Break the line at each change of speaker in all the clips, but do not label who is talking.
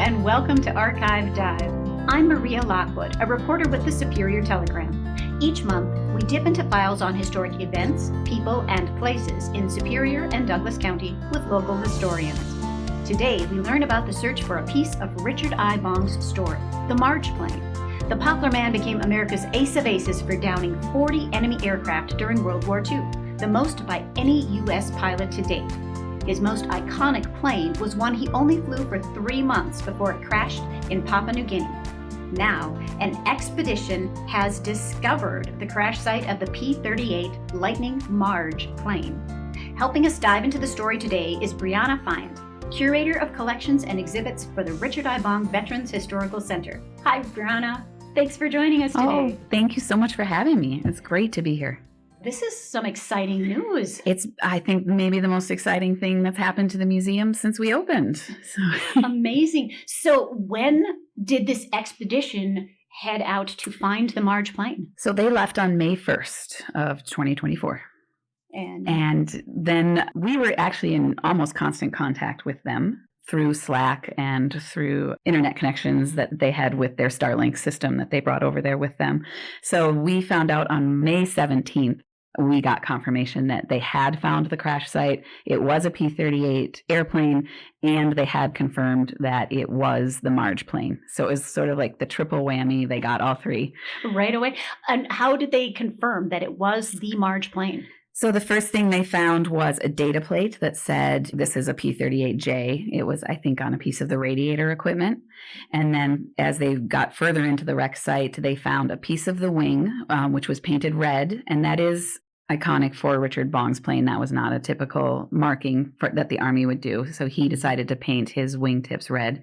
and welcome to Archive Dive. I'm Maria Lockwood, a reporter with the Superior Telegram. Each month, we dip into files on historic events, people, and places in Superior and Douglas County with local historians. Today, we learn about the search for a piece of Richard I Bong's story, the Marge plane. The Poplar man became America's ace of aces for downing 40 enemy aircraft during World War II, the most by any U.S. pilot to date. His most iconic plane was one he only flew for 3 months before it crashed in Papua New Guinea. Now, an expedition has discovered the crash site of the P-38 Lightning Marge plane. Helping us dive into the story today is Brianna Fiandt, Curator of Collections and Exhibits for the Richard I Bong Veterans Historical Center. Hi, Brianna. Thanks for joining us today.
Oh, thank you so much for having me. It's great to be here.
This is some exciting news.
It's, I think, maybe the most exciting thing that's happened to the museum since we opened.
Amazing. So when did this expedition head out to find the Marge plane?
So they left on May 1st of 2024. And then we were actually in almost constant contact with them through Slack and through internet connections that they had with their Starlink system that they brought over there with them. So we found out on May 17th, we got confirmation that they had found the crash site. It was a P-38 airplane, and they had confirmed that it was the Marge plane. So it was sort of like the triple whammy. They got all three.
Right away. And how did they confirm that it was the Marge plane?
So the first thing they found was a data plate that said this is a P-38J. It was, I think, on a piece of the radiator equipment. And then as they got further into the wreck site, they found a piece of the wing, which was painted red. And that is iconic for Richard Bong's plane. That was not a typical marking that the Army would do. So he decided to paint his wingtips red.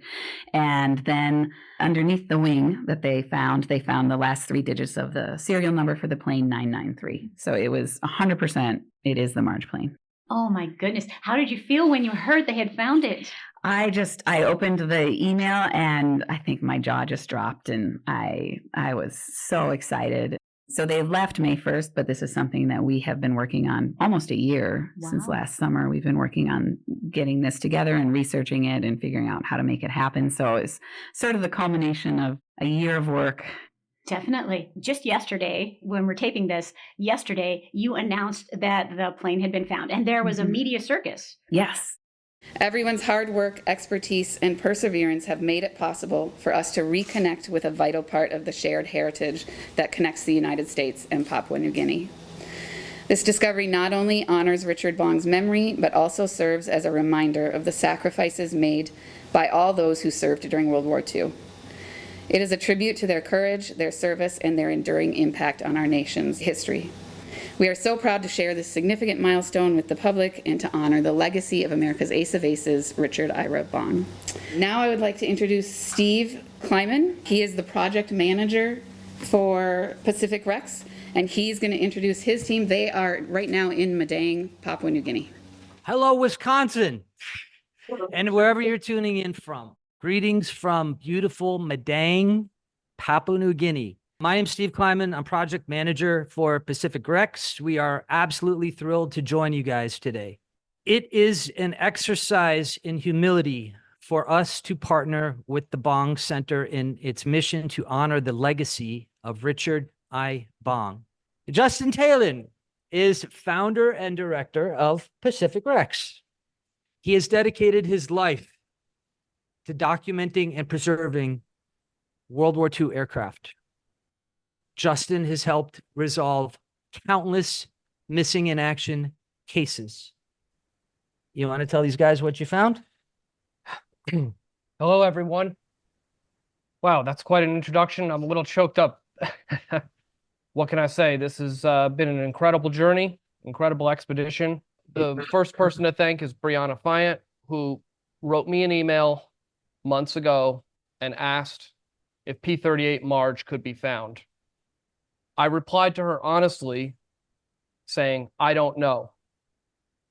And then underneath the wing that they found the last 3 digits of the serial number for the plane, 993. So it was 100%, it is the Marge plane.
Oh my goodness. How did you feel when you heard they had found it?
I opened the email and I think my jaw just dropped, and I was so excited. So they left May 1st, but this is something that we have been working on almost a year. Wow. Since last summer. We've been working on getting this together and researching it and figuring out how to make it happen. So it's sort of the culmination of a year of work.
Definitely. Just yesterday, when we're taping this, you announced that the plane had been found, and there was a media circus.
Yes.
Everyone's hard work, expertise, and perseverance have made it possible for us to reconnect with a vital part of the shared heritage that connects the United States and Papua New Guinea. This discovery not only honors Richard Bong's memory, but also serves as a reminder of the sacrifices made by all those who served during World War II. It is a tribute to their courage, their service, and their enduring impact on our nation's history. We are so proud to share this significant milestone with the public and to honor the legacy of America's ace of aces, Richard I Bong. Now I would like to introduce Steve Kleiman. He is the project manager for Pacific Rex, and he's going to introduce his team. They are right now in Madang, Papua New Guinea.
Hello, Wisconsin, and wherever you're tuning in from. Greetings from beautiful Madang, Papua New Guinea. My name's Steve Kleiman. I'm project manager for Pacific Rex. We are absolutely thrilled to join you guys today. It is an exercise in humility for us to partner with the Bong Center in its mission to honor the legacy of Richard I Bong. Justin Talon is founder and director of Pacific Rex. He has dedicated his life to documenting and preserving World War II aircraft. Justin has helped resolve countless missing in action cases. You want to tell these guys what you found?
Hello, everyone. Wow, that's quite an introduction. I'm a little choked up. What can I say? This has been an incredible journey, incredible expedition. The first person to thank is Brianna Fiandt, who wrote me an email months ago and asked if P-38 Marge could be found. I replied to her honestly, saying, I don't know,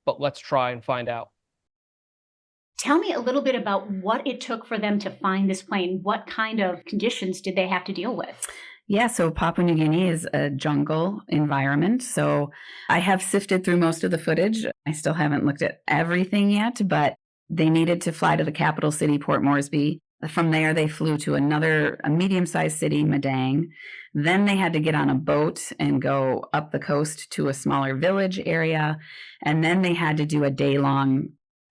but let's try and find out.
Tell me a little bit about what it took for them to find this plane. What kind of conditions did they have to deal with?
Yeah, so Papua New Guinea is a jungle environment. So I have sifted through most of the footage. I still haven't looked at everything yet, but they needed to fly to the capital city, Port Moresby. From there, they flew to a medium-sized city, Madang. Then they had to get on a boat and go up the coast to a smaller village area. And then they had to do a day-long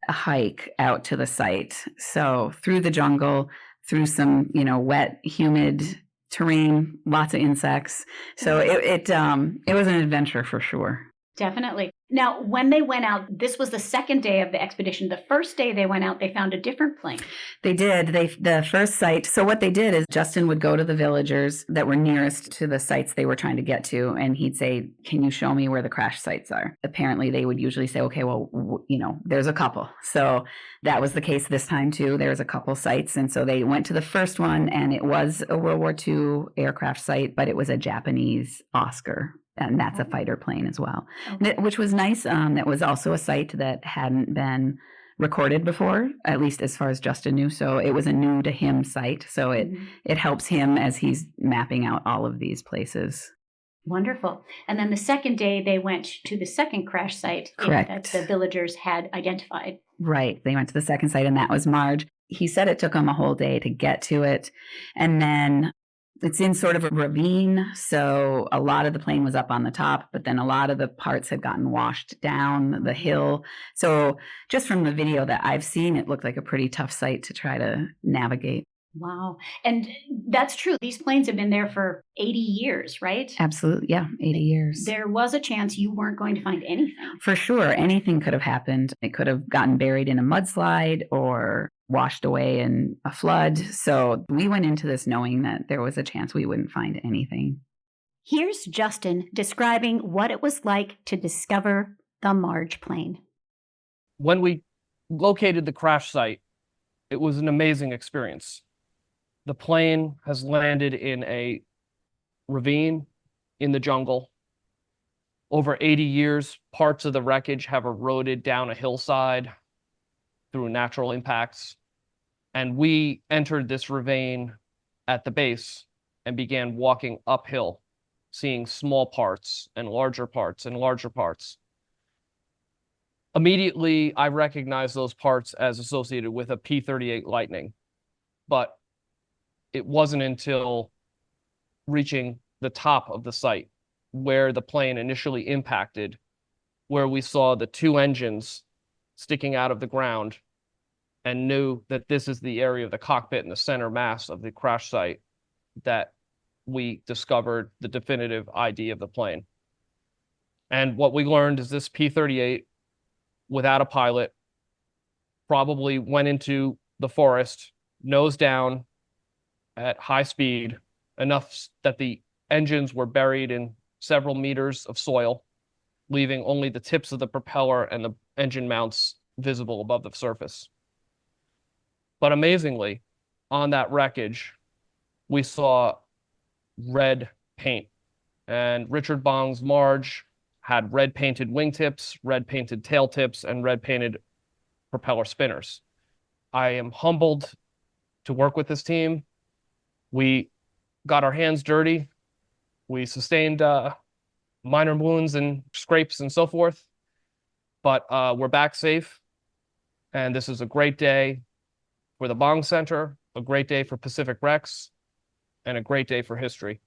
hike out to the site. So through the jungle, through some, wet, humid terrain, lots of insects. So it was an adventure for sure.
Definitely. Now, when they went out, this was the second day of the expedition. The first day they went out, they found a different plane.
They did. The first site. So what they did is Justin would go to the villagers that were nearest to the sites they were trying to get to, and he'd say, "Can you show me where the crash sites are?" Apparently, they would usually say, "Okay, well, there's a couple." So that was the case this time too. There was a couple sites, and so they went to the first one, and it was a World War II aircraft site, but it was a Japanese Oscar. And that's a fighter plane as well, which was nice. That was also a site that hadn't been recorded before, at least as far as Justin knew. So it was a new to him site. So it helps him as he's mapping out all of these places.
Wonderful. And then the second day, they went to the second crash site that the villagers had identified.
Right. They went to the second site, and that was Marge. He said it took him a whole day to get to it. And then it's in sort of a ravine, so a lot of the plane was up on the top, but then a lot of the parts had gotten washed down the hill. So just from the video that I've seen, it looked like a pretty tough site to try to navigate.
Wow. And that's true. These planes have been there for 80 years, right?
Absolutely. Yeah, 80 years.
There was a chance you weren't going to find anything.
For sure. Anything could have happened. It could have gotten buried in a mudslide or washed away in a flood. So we went into this knowing that there was a chance we wouldn't find anything.
Here's Justin describing what it was like to discover the Marge plane.
When we located the crash site, it was an amazing experience. The plane has landed in a ravine in the jungle. Over 80 years, parts of the wreckage have eroded down a hillside through natural impacts. And we entered this ravine at the base and began walking uphill, seeing small parts and larger parts and larger parts. Immediately, I recognized those parts as associated with a P-38 Lightning, but it wasn't until reaching the top of the site where the plane initially impacted, where we saw the two engines sticking out of the ground and knew that this is the area of the cockpit and the center mass of the crash site, that we discovered the definitive ID of the plane. And what we learned is this P-38, without a pilot, probably went into the forest, nose down at high speed, enough that the engines were buried in several meters of soil, leaving only the tips of the propeller and the engine mounts visible above the surface. But amazingly, on that wreckage, we saw red paint. And Richard Bong's Marge had red painted wingtips, red painted tail tips, and red painted propeller spinners. I am humbled to work with this team. We got our hands dirty. We sustained minor wounds and scrapes and so forth, but we're back safe. And this is a great day for the Bong Center, a great day for Pacific Rex, and a great day for history.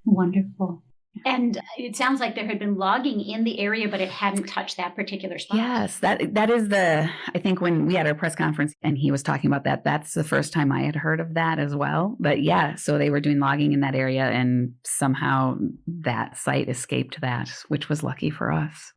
Wonderful. And it sounds like there had been logging in the area, but it hadn't touched that particular spot.
Yes, that is I think when we had our press conference and he was talking about that, that's the first time I had heard of that as well. But yeah, so they were doing logging in that area and somehow that site escaped that, which was lucky for us.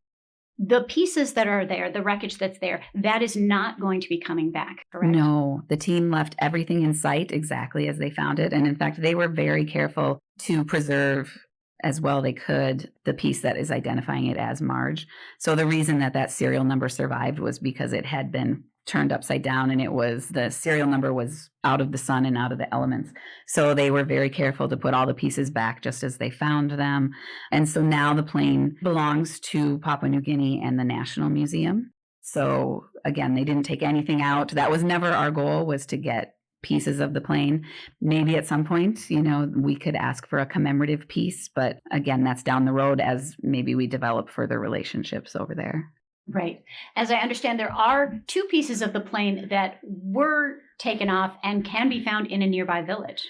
The pieces that are there, the wreckage that's there, that is not going to be coming back, correct?
No, the team left everything in sight exactly as they found it. And in fact, they were very careful to preserve as well they could the piece that is identifying it as Marge. So the reason that serial number survived was because it had been turned upside down and the serial number was out of the sun and out of the elements. So they were very careful to put all the pieces back just as they found them. And so now the plane belongs to Papua New Guinea and the National Museum. So again, they didn't take anything out. That was never our goal, was to get pieces of the plane. Maybe at some point, we could ask for a commemorative piece, but again, that's down the road as maybe we develop further relationships over there.
Right. As I understand, there are two pieces of the plane that were taken off and can be found in a nearby village.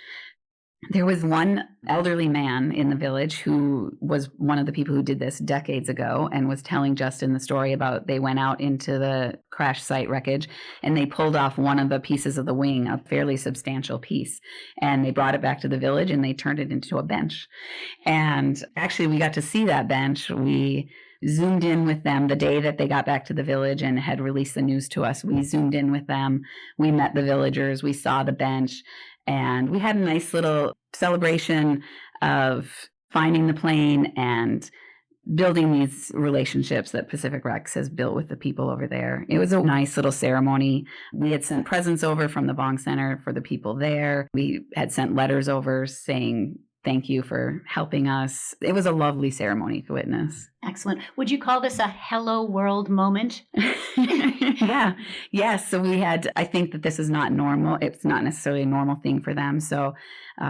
There was one elderly man in the village who was one of the people who did this decades ago and was telling Justin the story about they went out into the crash site wreckage and they pulled off one of the pieces of the wing, a fairly substantial piece, and they brought it back to the village and they turned it into a bench. And actually, we got to see that bench. We zoomed in with them the day that they got back to the village and had released the news to us. We zoomed in with them. We met the villagers. We saw the bench. And we had a nice little celebration of finding the plane and building these relationships that Pacific Rex has built with the people over there. It was a nice little ceremony. We had sent presents over from the Bong Center for the people there. We had sent letters over saying, thank you for helping us. It was a lovely ceremony to witness.
Excellent. Would you call this a hello world moment?
Yeah. Yes. So we had, I think that this is not normal. It's not necessarily a normal thing for them. So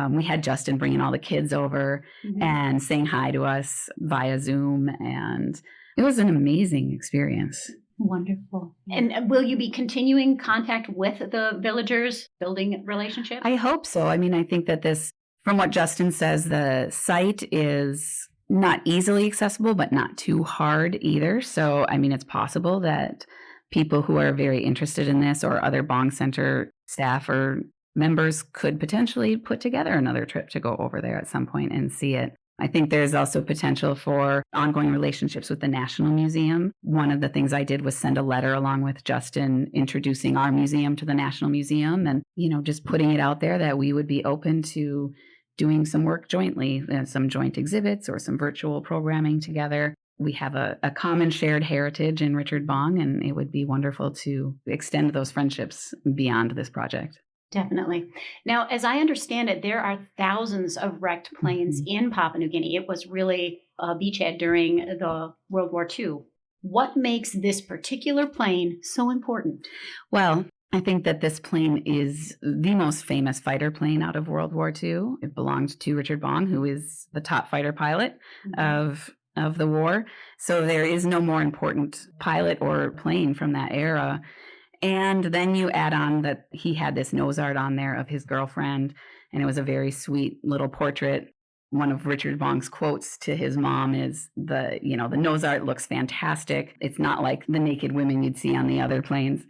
we had Justin bringing all the kids over and saying hi to us via Zoom. And it was an amazing experience.
Wonderful. And will you be continuing contact with the villagers, building relationships?
I hope so. I mean, I think that this, from what Justin says, the site is not easily accessible, but not too hard either. So, I mean, it's possible that people who are very interested in this or other Bong Center staff or members could potentially put together another trip to go over there at some point and see it. I think there's also potential for ongoing relationships with the National Museum. One of the things I did was send a letter along with Justin introducing our museum to the National Museum and, just putting it out there that we would be open to doing some work jointly, some joint exhibits or some virtual programming together. We have a common shared heritage in Richard Bong, and it would be wonderful to extend those friendships beyond this project.
Definitely. Now, as I understand it, there are thousands of wrecked planes in Papua New Guinea. It was really a beachhead during the World War II. What makes this particular plane so important?
Well, I think that this plane is the most famous fighter plane out of World War II. It belonged to Richard Bong, who is the top fighter pilot of the war. So there is no more important pilot or plane from that era. And then you add on that he had this nose art on there of his girlfriend, and it was a very sweet little portrait. One of Richard Bong's quotes to his mom is the nose art looks fantastic. It's not like the naked women you'd see on the other planes.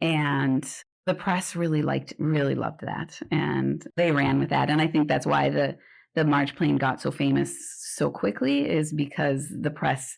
And the press really loved that. And they ran with that. And I think that's why the Marge plane got so famous so quickly, is because the press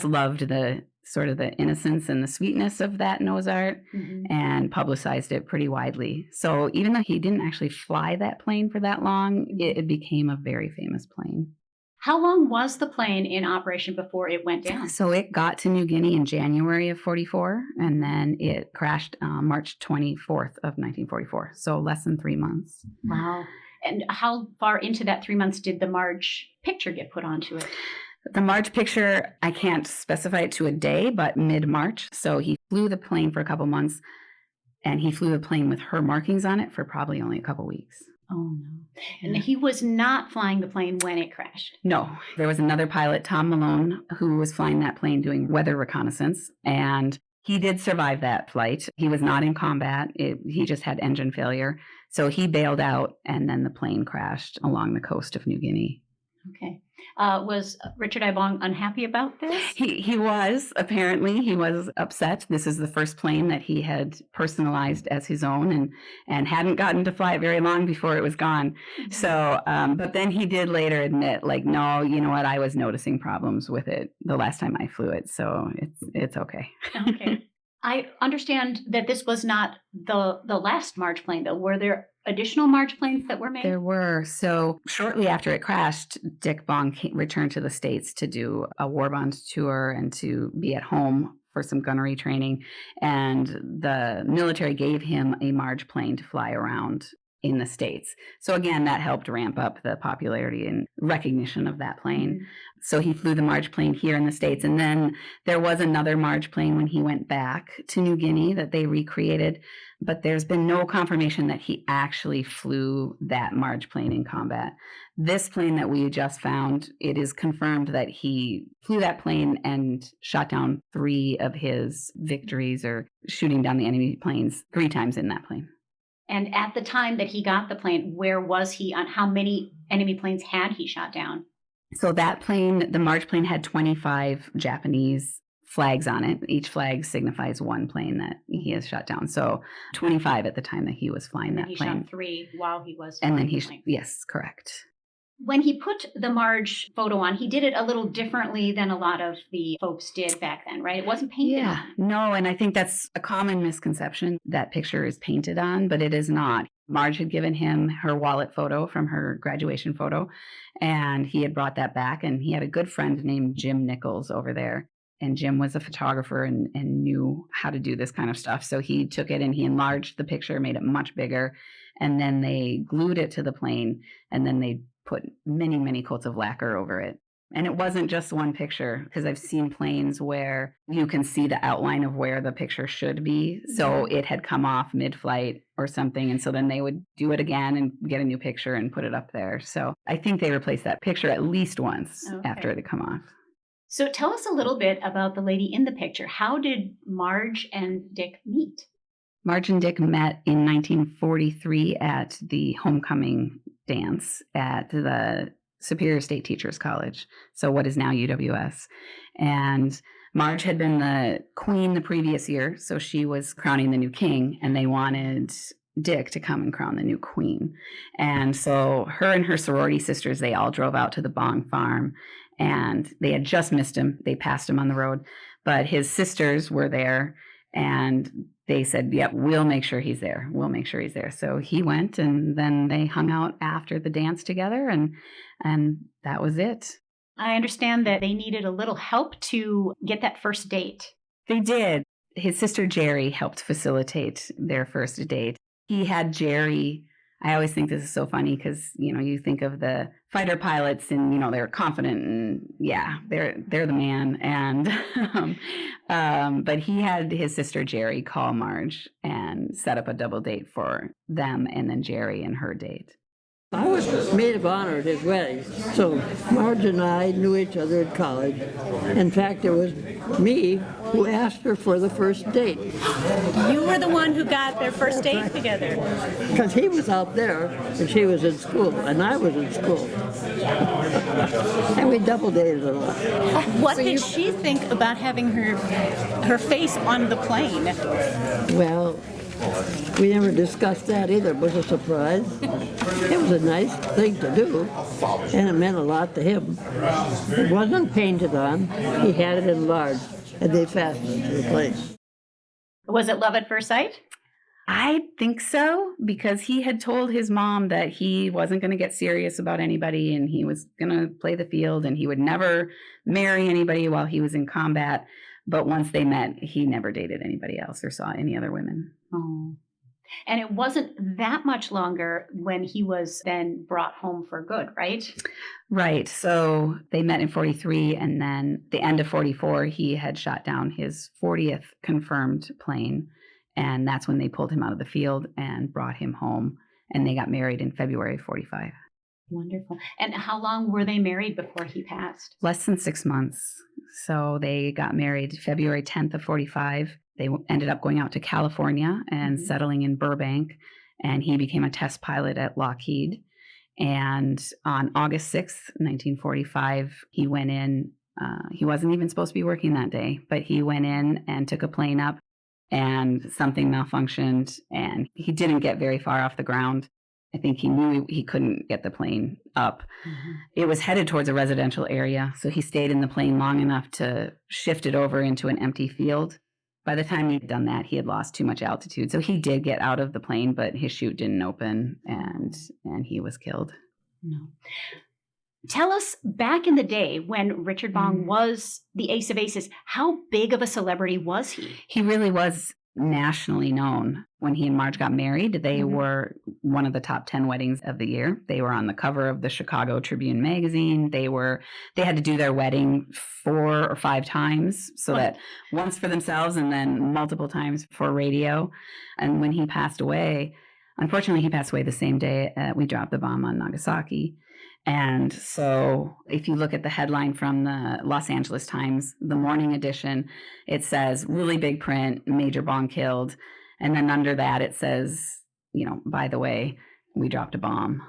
loved the sort of the innocence and the sweetness of that nose art and publicized it pretty widely. So even though he didn't actually fly that plane for that long, it became a very famous plane.
How long was the plane in operation before it went down?
So it got to New Guinea in January of 44, and then it crashed March 24th of 1944. So less than 3 months.
Wow. And how far into that 3 months did the Marge picture get put onto it?
The Marge picture, I can't specify it to a day, but mid-March. So he flew the plane for a couple months, and he flew the plane with her markings on it for probably only a couple weeks.
Oh, no. And he was not flying the plane when it crashed?
No. There was another pilot, Tom Malone, who was flying that plane doing weather reconnaissance, and he did survive that flight. He was not in combat. He just had engine failure. So he bailed out, and then the plane crashed along the coast of New Guinea.
Okay. Was Richard I Bong unhappy about this?
He was, apparently. He was upset. This is the first plane that he had personalized as his own and hadn't gotten to fly it very long before it was gone. So, but then he did later admit, no, you know what, I was noticing problems with it the last time I flew it. So it's okay.
Okay. I understand that this was not the last Marge plane, though. Were there additional Marge planes that were made?
There were. So shortly after it crashed, Dick Bong returned to the States to do a war bond tour and to be at home for some gunnery training. And the military gave him a Marge plane to fly around in the States. So again, that helped ramp up the popularity and recognition of that plane. So he flew the Marge plane here in the States. And then there was another Marge plane when he went back to New Guinea that they recreated. But there's been no confirmation that he actually flew that Marge plane in combat. This plane that we just found, it is confirmed that he flew that plane and shot down 3 of his victories, or shooting down the enemy planes 3 times in that plane.
And at the time that he got the plane, where was he on how many enemy planes had he shot down?
So that plane, the Marge plane, had 25 Japanese flags on it. Each flag signifies one plane that he has shot down. So 25 at the time that he was flying
And
that
he
plane.
shot 3 while he was
And then
flying the plane.
yes, correct.
When he put the Marge photo on, he did it a little differently than a lot of the folks did back then, right? It wasn't painted
Yeah,
on.
no, and I think that's a common misconception. That picture is painted on, but it is not. Marge had given him her wallet photo from her graduation photo, and he had brought that back, and he had a good friend named Jim Nichols over there. And Jim was a photographer and knew how to do this kind of stuff. So he took it and he enlarged the picture, made it much bigger, and then they glued it to the plane, and then they put many, many coats of lacquer over it. And it wasn't just one picture, because I've seen planes where you can see the outline of where the picture should be. So it had come off mid-flight or something. And so then they would do it again and get a new picture and put it up there. So I think they replaced that picture at least once after it had come off.
So tell us a little bit about the lady in the picture. How did Marge and Dick meet?
Marge and Dick met in 1943 at the homecoming dance at the Superior State Teachers College, so what is now UWS. And Marge had been the queen the previous year, so she was crowning the new king, and they wanted Dick to come and crown the new queen. And so her and her sorority sisters, they all drove out to the Bong farm, and they had just missed him. They passed him on the road, but his sisters were there, and they said, yep, we'll make sure he's there. We'll make sure he's there. So he went, and then they hung out after the dance together, and that was it.
I understand that they needed a little help to get that first date.
They did. His sister Jerry helped facilitate their first date. He had Jerry. I always think this is so funny because, you think of the fighter pilots and, they're confident and they're the man. And, but he had his sister Jerry call Marge and set up a double date for them and then Jerry and her date.
I was maid of honor at his wedding, so Marge and I knew each other at college. In fact, it was me who asked her for the first date.
You were the one who got their first date together.
Because he was out there and she was in school, and I was in school. And we double dated a lot.
What did she think about having her face on the plane?
Well, we never discussed that either. It was a surprise. It was a nice thing to do, and it meant a lot to him. It wasn't painted on. He had it enlarged, and they fastened it to the plane.
Was it love at first sight?
I think so, because he had told his mom that he wasn't going to get serious about anybody and he was going to play the field and he would never marry anybody while he was in combat. But once they met, he never dated anybody else or saw any other women.
Oh. And it wasn't that much longer when he was then brought home for good, right?
Right. So they met in 43, and then the end of 44, he had shot down his 40th confirmed plane. And that's when they pulled him out of the field and brought him home. And they got married in February of 45.
Wonderful. And how long were they married before he passed?
Less than 6 months. So they got married February 10th of 45. They ended up going out to California and settling in Burbank. And he became a test pilot at Lockheed. And on August 6th, 1945, he went in. He wasn't even supposed to be working that day, but he went in and took a plane up and something malfunctioned and he didn't get very far off the ground. I think he knew he couldn't get the plane up. It was headed towards a residential area, so he stayed in the plane long enough to shift it over into an empty field. By the time he'd done that, he had lost too much altitude. So he did get out of the plane, but his chute didn't open and he was killed.
No. Tell us, back in the day when Richard Bong was the ace of aces, how big of a celebrity was he?
He really was nationally known. When he and Marge got married, they were one of the top 10 weddings of the year. They were on the cover of the Chicago Tribune magazine. They had to do their wedding 4 or 5 times, so that once for themselves and then multiple times for radio. And when he passed away, unfortunately, he passed away the same day we dropped the bomb on Nagasaki. And so if you look at the headline from the Los Angeles Times, the morning edition, it says really big print, Major Bong killed. And then under that, it says, by the way, we dropped a bomb.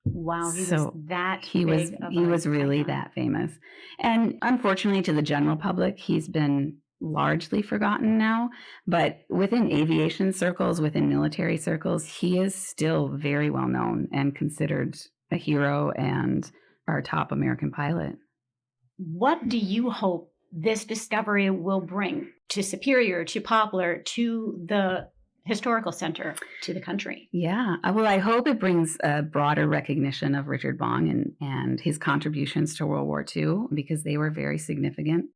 Wow, he was
So
that
he was
big of
he
an
was really
icon.
that famous. And unfortunately to the general public, he's been largely forgotten now, but within aviation circles, within military circles, he is still very well known and considered a hero and our top American pilot.
What do you hope this discovery will bring to Superior, to Poplar, to the historical center, to the country?
Yeah. Well, I hope it brings a broader recognition of Richard Bong and his contributions to World War II, because they were very significant.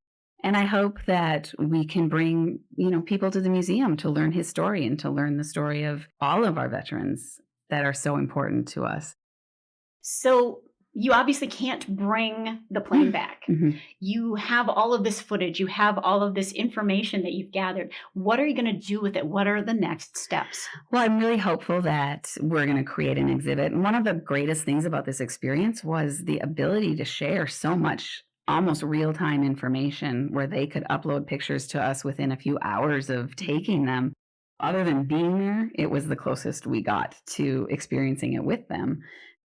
And I hope that we can bring, people to the museum to learn his story and to learn the story of all of our veterans that are so important to us.
So you obviously can't bring the plane back.
Mhm.
You have all of this footage. You have all of this information that you've gathered. What are you going to do with it? What are the next steps?
Well, I'm really hopeful that we're going to create an exhibit. And one of the greatest things about this experience was the ability to share so much almost real-time information where they could upload pictures to us within a few hours of taking them. Other than being there, it was the closest we got to experiencing it with them.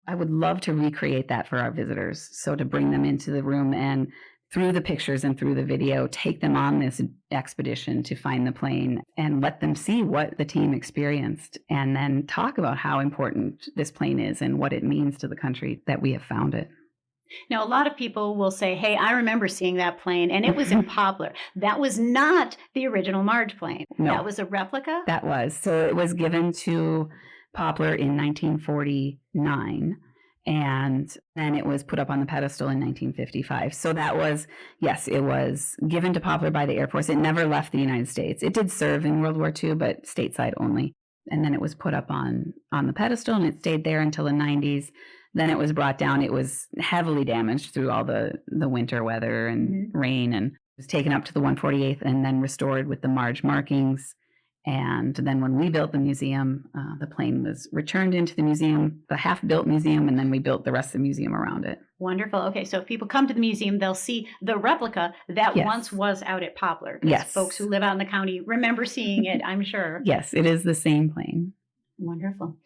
I would love to recreate that for our visitors. So to bring them into the room and through the pictures and through the video, take them on this expedition to find the plane and let them see what the team experienced, and then talk about how important this plane is and what it means to the country that we have found it.
Now, a lot of people will say, hey, I remember seeing that plane, and it was in Poplar. That was not the original Marge plane.
No.
That was a replica?
That was. So it was given to Poplar in 1949, and then it was put up on the pedestal in 1955. So that was, yes, it was given to Poplar by the Air Force. It never left the United States. It did serve in World War II, but stateside only. And then it was put up on the pedestal, and it stayed there until the 90s. Then it was brought down. It was heavily damaged through all the winter weather and rain, and was taken up to the 148th and then restored with the Marge markings. And then when we built the museum, the plane was returned into the museum, the half-built museum, and then we built the rest of the museum around it.
Wonderful. Okay, so if people come to the museum, they'll see the replica that
Yes.
once was out at Poplar. 'Cause
Yes.
folks who live out in the county remember seeing it, I'm sure.
Yes, it is the same plane.
Wonderful.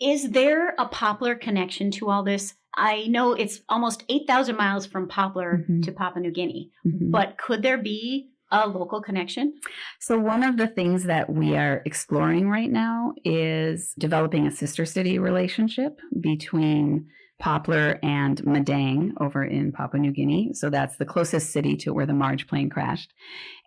Is there a Poplar connection to all this? I know it's almost 8,000 miles from Poplar
Mhm.
to Papua New Guinea,
Mhm.
but could there be a local connection?
So one of the things that we are exploring right now is developing a sister city relationship between Poplar and Madang over in Papua New Guinea. So that's the closest city to where the Marge plane crashed.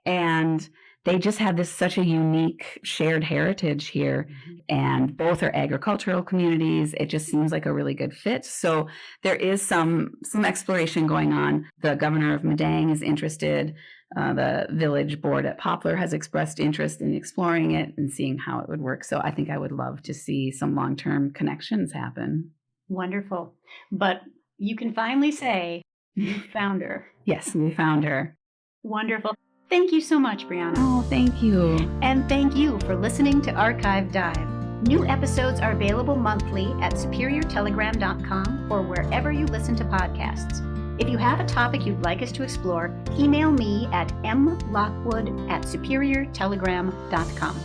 And they just have such a unique shared heritage here, and both are agricultural communities. It just seems like a really good fit. So there is some exploration going on. The governor of Madang is interested. The village board at Poplar has expressed interest in exploring it and seeing how it would work. So I think I would love to see some long-term connections happen.
Wonderful. But you can finally say you found her.
Yes, we found her.
Wonderful. Thank you so much, Brianna.
Oh, thank you.
And thank you for listening to Archive Dive. New episodes are available monthly at superiortelegram.com or wherever you listen to podcasts. If you have a topic you'd like us to explore, email me at mlockwood@superiortelegram.com.